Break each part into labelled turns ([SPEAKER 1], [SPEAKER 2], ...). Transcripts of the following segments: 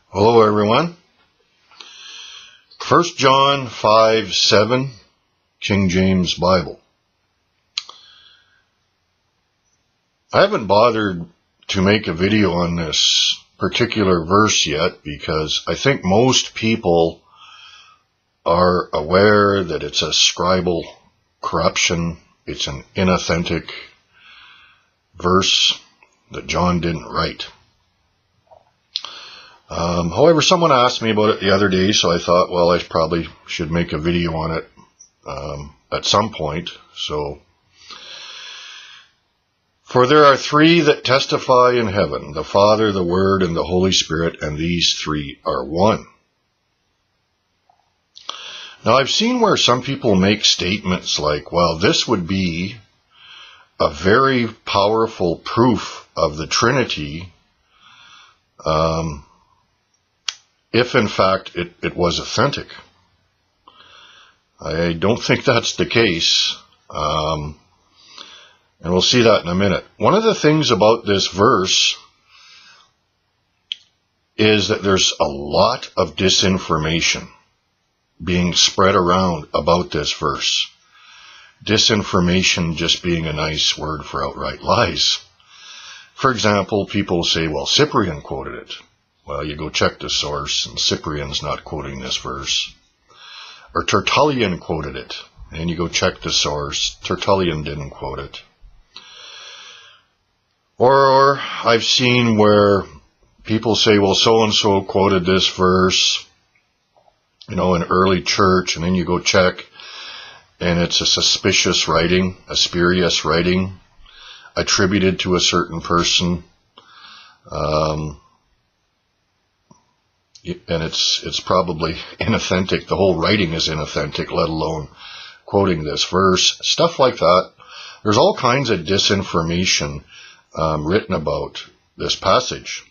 [SPEAKER 1] Hello everyone. 1 John 5:7, King James Bible. I haven't bothered to make a video on this particular verse yet because I think most people are aware that it's a scribal corruption. It's an inauthentic verse that John didn't write. However, someone asked me about it the other day, so I thought, well, I probably should make a video on it at some point. For there are three that testify in heaven, the Father, the Word, and the Holy Spirit, and these three are one. Now, I've seen where some people make statements like, well, this would be a very powerful proof of the Trinity, if in fact it was authentic. I don't think that's the case, and we'll see that in a minute. One of the things about this verse is that there's a lot of disinformation being spread around about this verse. Disinformation just being a nice word for outright lies. For example, people say, well, Cyprian quoted it. Well, you go check the source, and Cyprian's not quoting this verse. Or Tertullian quoted it, and you go check the source. Tertullian didn't quote it. Or I've seen where people say, well, so-and-so quoted this verse, in early church, and then you go check, and it's a suspicious writing, a spurious writing, attributed to a certain person. And it's probably inauthentic. The whole writing is inauthentic, let alone quoting this verse. Stuff like that. There's all kinds of disinformation written about this passage.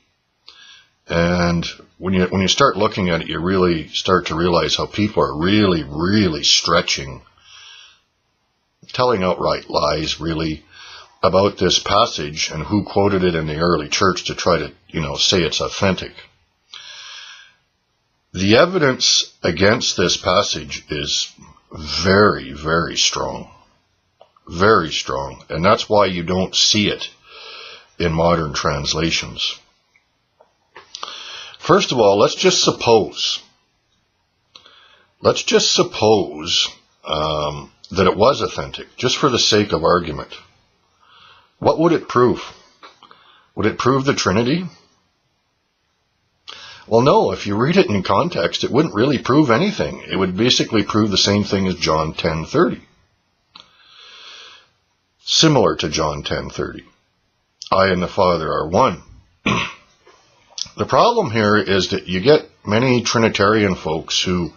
[SPEAKER 1] And when you start looking at it, you really start to realize how people are really, really stretching, telling outright lies, really, about this passage and who quoted it in the early church to try to, say it's authentic. The evidence against this passage is very, very strong. Very strong. And that's why you don't see it in modern translations. First of all, let's just suppose that it was authentic, just for the sake of argument. What would it prove? Would it prove the Trinity? Well, no, if you read it in context, it wouldn't really prove anything. It would basically prove the same thing as John 10:30. Similar to John 10:30. I and the Father are one. The problem here is that you get many Trinitarian folks who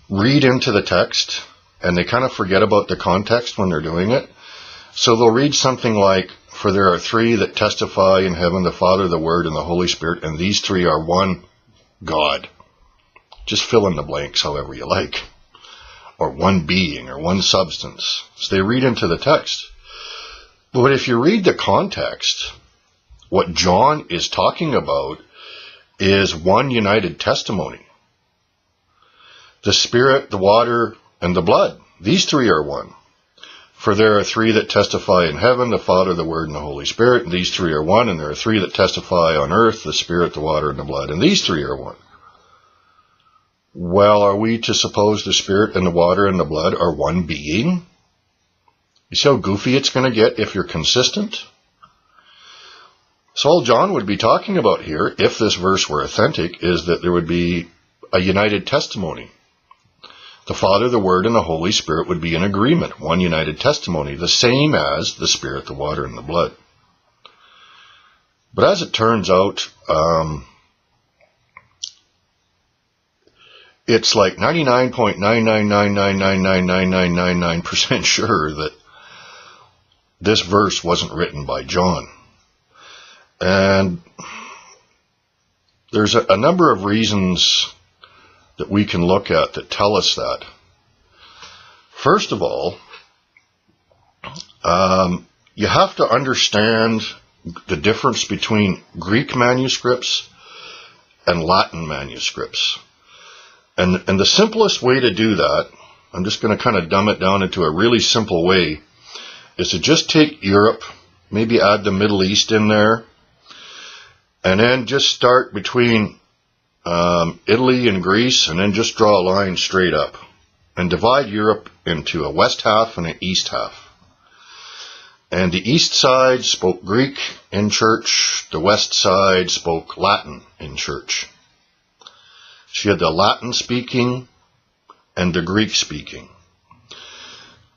[SPEAKER 1] read into the text and they kind of forget about the context when they're doing it. So they'll read something like, for there are three that testify in heaven, the Father, the Word, and the Holy Spirit, and these three are one God. Just fill in the blanks however you like. Or one being, or one substance. So they read into the text. But if you read the context, what John is talking about is one united testimony. The Spirit, the water, and the blood. These three are one. For there are three that testify in heaven, the Father, the Word, and the Holy Spirit, and these three are one. And there are three that testify on earth, the Spirit, the water, and the blood, and these three are one. Well, are we to suppose the Spirit and the water and the blood are one being? You see how goofy it's going to get if you're consistent? So all John would be talking about here, if this verse were authentic, is that there would be a united testimony. The Father, the Word, and the Holy Spirit would be in agreement, one united testimony, the same as the Spirit, the water, and the blood. But as it turns out, it's like 99.999999999% sure that this verse wasn't written by John. And there's a number of reasons that we can look at that tell us that. First of all, you have to understand the difference between Greek manuscripts and Latin manuscripts. And the simplest way to do that, I'm just going to kind of dumb it down into a really simple way, is to just take Europe, maybe add the Middle East in there, and then just start between Italy and Greece, and then just draw a line straight up, and divide Europe into a west half and an east half. And the east side spoke Greek in church, the west side spoke Latin in church. She had the Latin speaking and the Greek speaking.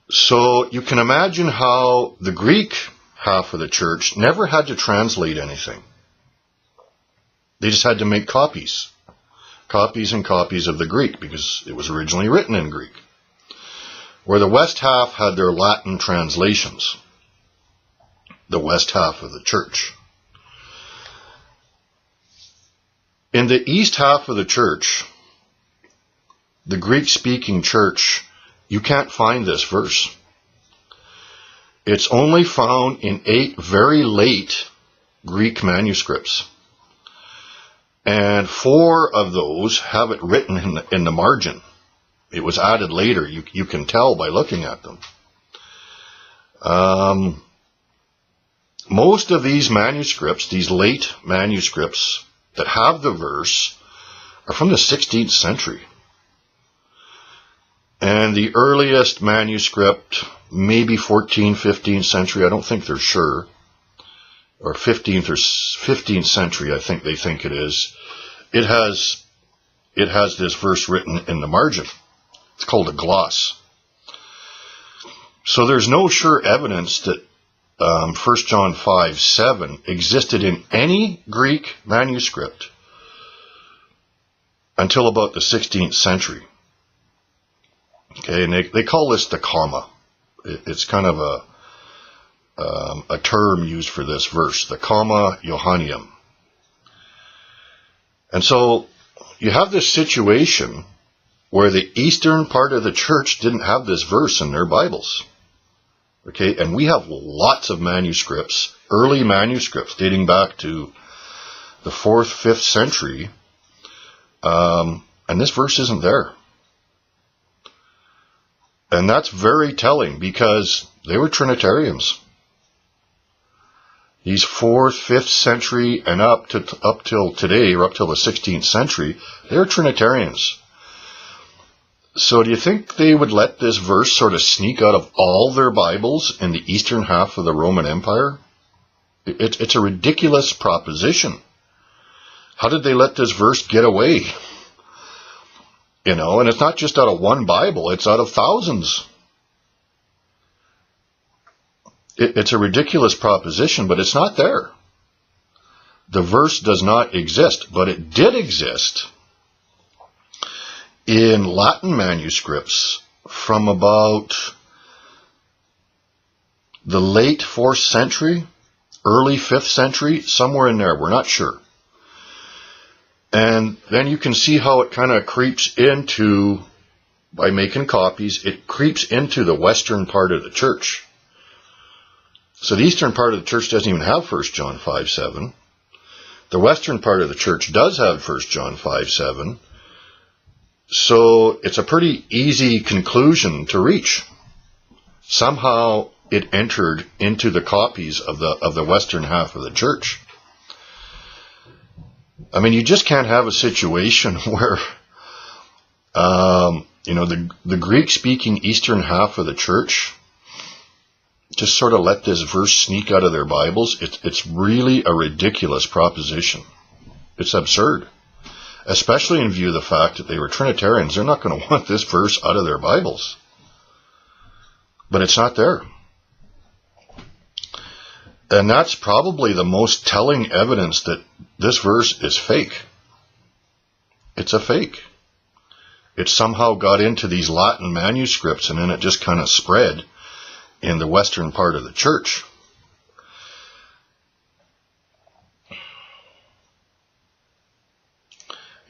[SPEAKER 1] So you can imagine how the Greek half of the church never had to translate anything. They just had to make copies and copies of the Greek, because it was originally written in Greek. Where the west half had their Latin translations, the west half of the church. In the east half of the church, the Greek-speaking church, you can't find this verse. It's only found in 8 very late Greek manuscripts. And 4 of those have it written in the margin. It was added later. You can tell by looking at them. Most of these manuscripts, these late manuscripts that have the verse, are from the 16th century. And the earliest manuscript, maybe 14th, 15th century, I don't think they're sure, or 15th or 15th century, I think they think it is. It has this verse written in the margin. It's called a gloss. So there's no sure evidence that 1 John 5:7 existed in any Greek manuscript until about the 16th century. Okay, and they call this the comma. It's kind of a term used for this verse, the comma Johannium. And so you have this situation where the eastern part of the church didn't have this verse in their Bibles. Okay, and we have lots of manuscripts, early manuscripts dating back to the 4th, 5th century, and this verse isn't there. And that's very telling, because they were Trinitarians. These 4th, 5th century and up till today, or up till the 16th century, they were Trinitarians. So do you think they would let this verse sort of sneak out of all their Bibles in the eastern half of the Roman Empire? It's a ridiculous proposition. How did they let this verse get away? You know, and it's not just out of one Bible, it's out of thousands. It's a ridiculous proposition, but it's not there. The verse does not exist, but it did exist in Latin manuscripts from about the late 4th century, early 5th century, somewhere in there, we're not sure. And then you can see how it kind of creeps into, by making copies, it creeps into the western part of the church. So the eastern part of the church doesn't even have 1 John 5:7. The western part of the church does have 1 John 5:7. So it's a pretty easy conclusion to reach. Somehow it entered into the copies of the western half of the church. I mean, you just can't have a situation where, the Greek-speaking eastern half of the church just sort of let this verse sneak out of their Bibles. It's really a ridiculous proposition. It's absurd. Especially in view of the fact that they were Trinitarians. They're not going to want this verse out of their Bibles. But it's not there. And that's probably the most telling evidence that this verse is fake. It's a fake. It somehow got into these Latin manuscripts, and then it just kind of spread in the western part of the church.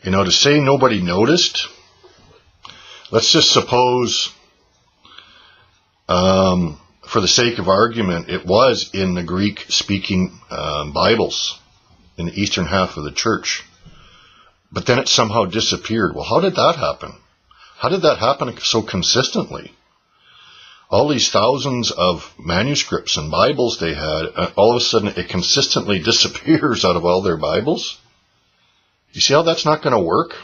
[SPEAKER 1] You know, to say nobody noticed, let's just suppose, for the sake of argument, it was in the Greek-speaking Bibles in the eastern half of the church. but then it somehow disappeared. Well, how did that happen? How did that happen so consistently? All these thousands of manuscripts and Bibles they had, all of a sudden it consistently disappears out of all their Bibles. You see how that's not going to work?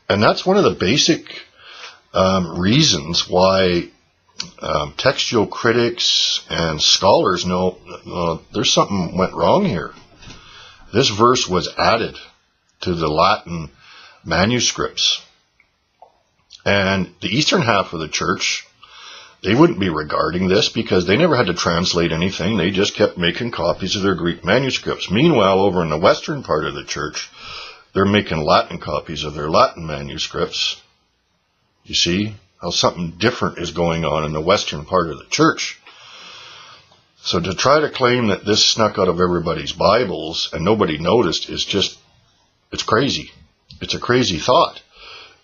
[SPEAKER 1] And that's one of the basic reasons why textual critics and scholars know there's something went wrong here. This verse was added to the Latin manuscripts. And the eastern half of the church, they wouldn't be regarding this because they never had to translate anything. They just kept making copies of their Greek manuscripts. Meanwhile, over in the western part of the church, they're making Latin copies of their Latin manuscripts. You see how something different is going on in the western part of the church. So to try to claim that this snuck out of everybody's Bibles and nobody noticed is just, it's crazy. It's a crazy thought.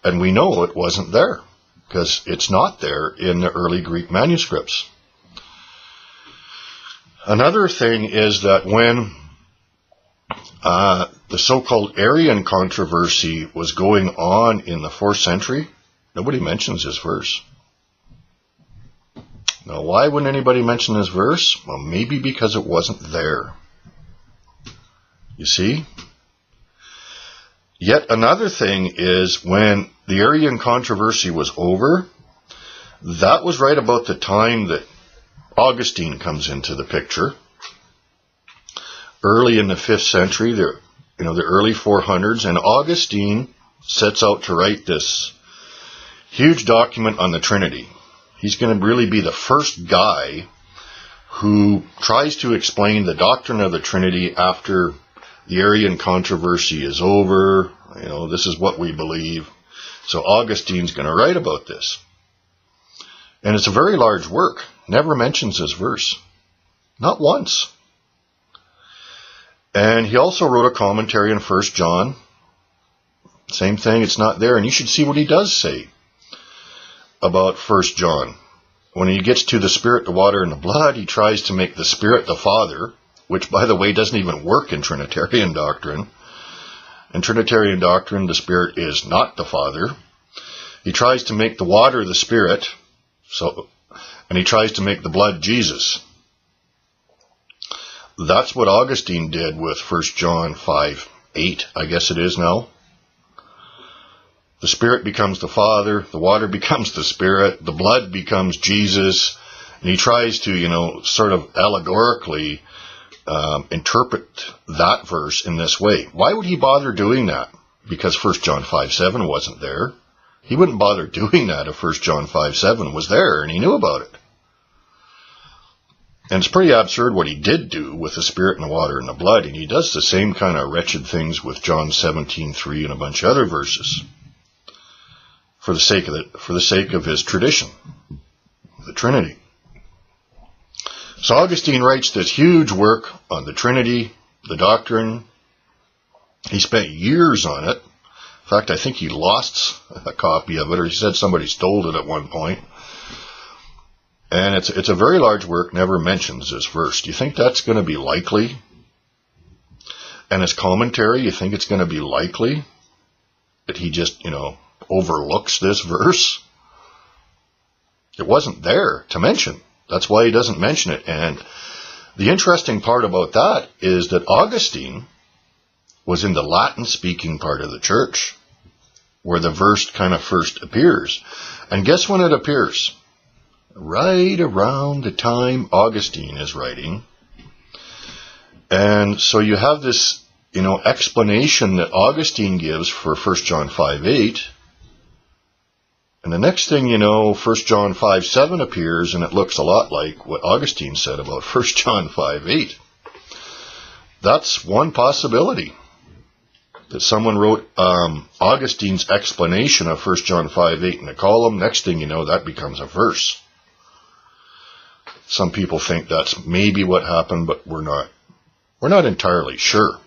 [SPEAKER 1] And we know it wasn't there, because it's not there in the early Greek manuscripts. Another thing is that when the so-called Arian controversy was going on in the 4th century, nobody mentions this verse. Now, why wouldn't anybody mention this verse? Well, maybe because it wasn't there. You see? Yet another thing is when the Arian controversy was over, that was right about the time that Augustine comes into the picture. Early in the 5th century, the early 400s, and Augustine sets out to write this huge document on the Trinity. He's going to really be the first guy who tries to explain the doctrine of the Trinity after the Arian controversy is over. This is what we believe. So Augustine's going to write about this. And it's a very large work. Never mentions this verse. Not once. And he also wrote a commentary in 1 John. Same thing, it's not there. And you should see what he does say about 1 John. When he gets to the Spirit, the water, and the blood, he tries to make the Spirit the Father, which, by the way, doesn't even work in Trinitarian doctrine. In Trinitarian doctrine, the Spirit is not the Father. He tries to make the water the Spirit, and he tries to make the blood Jesus. That's what Augustine did with 1 John 5:8, I guess it is now. The Spirit becomes the Father, the water becomes the Spirit, the blood becomes Jesus, and he tries to, sort of allegorically interpret that verse in this way. Why would he bother doing that? Because 1 John 5:7 wasn't there. He wouldn't bother doing that if 1 John 5:7 was there and he knew about it. And it's pretty absurd what he did do with the Spirit and the water and the blood, and he does the same kind of wretched things with John 17:3 and a bunch of other verses for the sake of his tradition, the Trinity. So Augustine writes this huge work on the Trinity, the doctrine. He spent years on it. In fact, I think he lost a copy of it, or he said somebody stole it at one point. And it's a very large work, never mentions this verse. Do you think that's going to be likely? And his commentary, you think it's going to be likely that he just, overlooks this verse? It wasn't there to mention. That's why he doesn't mention it. And the interesting part about that is that Augustine was in the Latin-speaking part of the church, where the verse kind of first appears. And guess when it appears? Right around the time Augustine is writing. And so you have this, explanation that Augustine gives for 1 John 5:8. And the next thing you know, 1 John 5:7 appears, and it looks a lot like what Augustine said about 1 John 5:8. That's one possibility, that someone wrote Augustine's explanation of 1 John 5:8 in a column. Next thing you know, that becomes a verse. Some people think that's maybe what happened, but we're not entirely sure.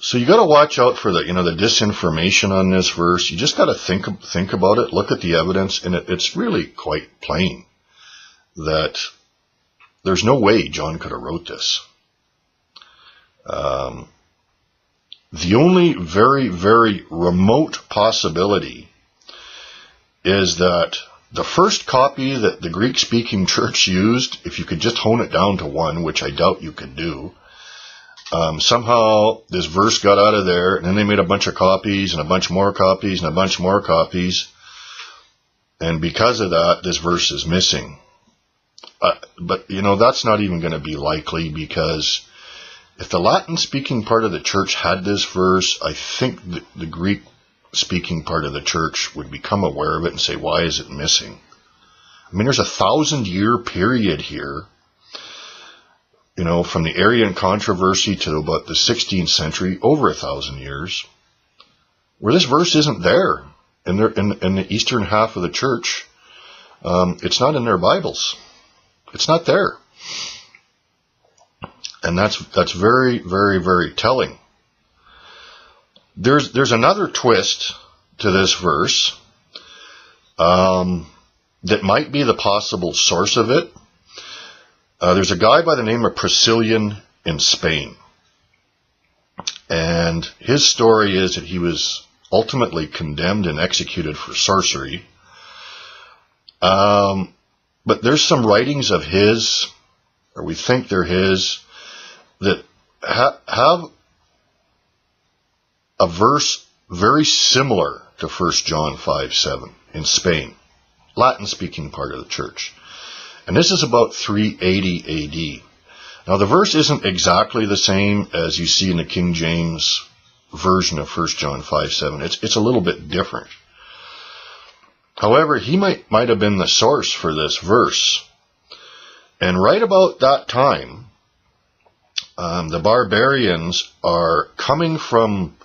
[SPEAKER 1] So you got to watch out for the disinformation on this verse. You just got to think about it, look at the evidence, and it's really quite plain that there's no way John could have wrote this. The only very, very remote possibility is that the first copy that the Greek-speaking church used, if you could just hone it down to one, which I doubt you could do, somehow this verse got out of there, and then they made a bunch of copies, and a bunch more copies, and a bunch more copies, and because of that, this verse is missing. But, that's not even going to be likely, because if the Latin-speaking part of the church had this verse, I think the Greek-speaking part of the church would become aware of it and say, why is it missing? I mean, there's a 1,000-year period here, from the Arian controversy to about the 16th century, over 1,000 years, where this verse isn't there in the eastern half of the church. It's not in their Bibles. It's not there. And that's very, very, very telling. There's another twist to this verse that might be the possible source of it. There's a guy by the name of Priscillian in Spain. And his story is that he was ultimately condemned and executed for sorcery. But there's some writings of his, or we think they're his, that have a verse very similar to 1 John 5:7 in Spain, Latin-speaking part of the church. And this is about 380 AD. Now, the verse isn't exactly the same as you see in the King James version of 1 John 5:7. It's a little bit different. However, he might have been the source for this verse. And right about that time, the barbarians are coming from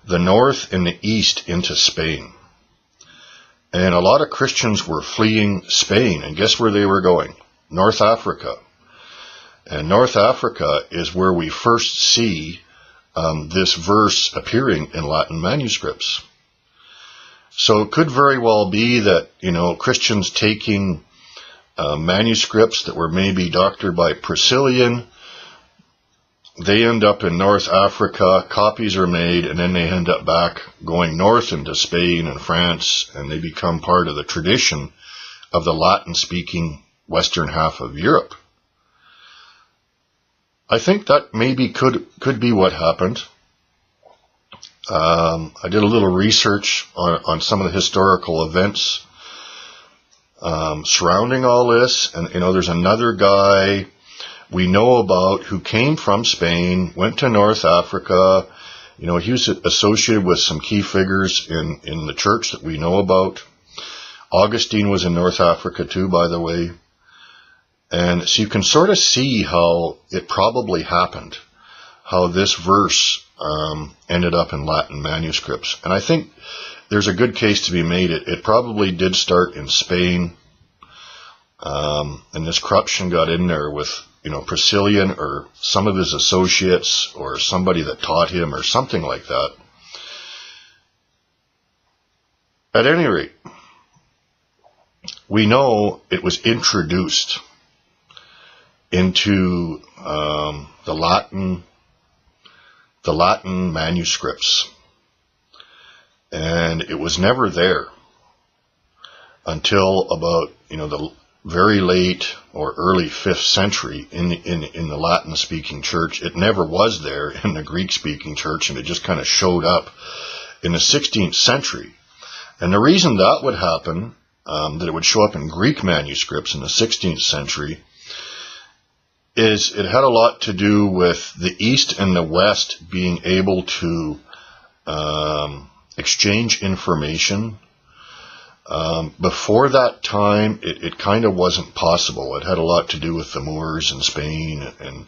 [SPEAKER 1] the north and the east into Spain. And a lot of Christians were fleeing Spain. And guess where they were going? North Africa. And North Africa is where we first see this verse appearing in Latin manuscripts. So it could very well be that, Christians taking manuscripts that were maybe doctored by Priscillian, they end up in North Africa, copies are made, and then they end up back going north into Spain and France, and they become part of the tradition of the Latin-speaking western half of Europe. I think that maybe could be what happened. I did a little research on some of the historical events surrounding all this, and there's another guy we know about who came from Spain, went to North Africa. He was associated with some key figures in the church that we know about. Augustine was in North Africa too, by the way. And so you can sort of see how it probably happened, how this verse ended up in Latin manuscripts. And I think there's a good case to be made. It probably did start in Spain, and this corruption got in there with Priscillian or some of his associates or somebody that taught him or something like that. At any rate, we know it was introduced into the Latin manuscripts, and it was never there until about the very late or early 5th century in the Latin-speaking church. It never was there in the Greek-speaking church, and it just kind of showed up in the 16th century. And the reason that would happen, that it would show up in Greek manuscripts in the 16th century, is it had a lot to do with the East and the West being able to exchange information. Before that time, it kind of wasn't possible. It had a lot to do with the Moors in Spain and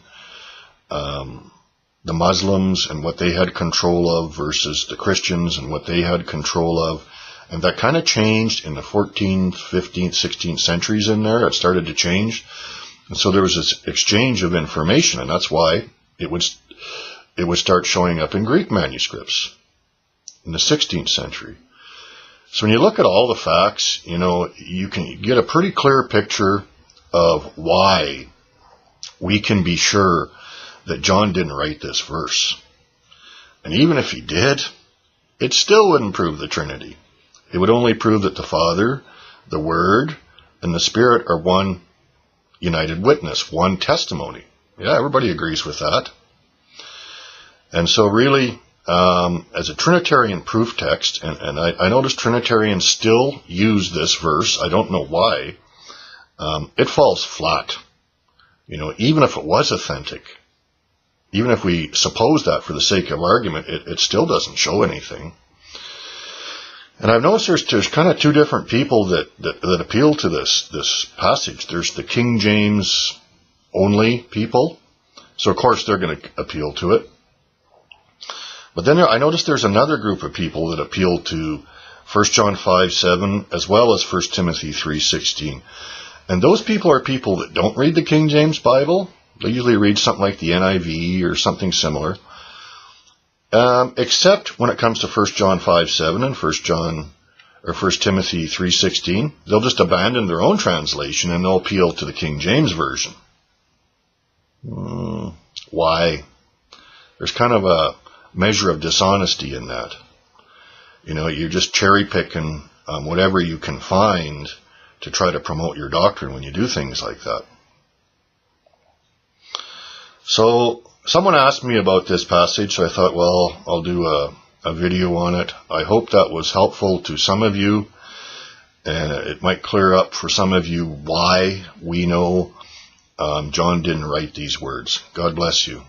[SPEAKER 1] the Muslims and what they had control of versus the Christians and what they had control of. And that kind of changed in the 14th, 15th, 16th centuries in there. It started to change. And so there was this exchange of information, and that's why it would start showing up in Greek manuscripts in the 16th century. So when you look at all the facts, you can get a pretty clear picture of why we can be sure that John didn't write this verse. And even if he did, it still wouldn't prove the Trinity. It would only prove that the Father, the Word, and the Spirit are one united witness, one testimony. Yeah, everybody agrees with that. And so really, as a Trinitarian proof text, and I notice Trinitarians still use this verse, I don't know why, it falls flat. You know, even if it was authentic, even if we suppose that for the sake of argument, it still doesn't show anything. And I've noticed there's kind of two different people that appeal to this passage. There's the King James only people. So of course they're going to appeal to it. But then I noticed there's another group of people that appeal to 1 John 5:7 as well as 1 Timothy 3:16. And those people are people that don't read the King James Bible. They usually read something like the NIV or something similar. Except when it comes to 1 John 5:7 and 1 Timothy 3:16, they'll just abandon their own translation and they'll appeal to the King James Version. Why? There's kind of a measure of dishonesty in that. You know, you're just cherry picking whatever you can find to try to promote your doctrine when you do things like that. So someone asked me about this passage, so I thought, well, I'll do a video on it. I hope that was helpful to some of you, and it might clear up for some of you why we know John didn't write these words. God bless you.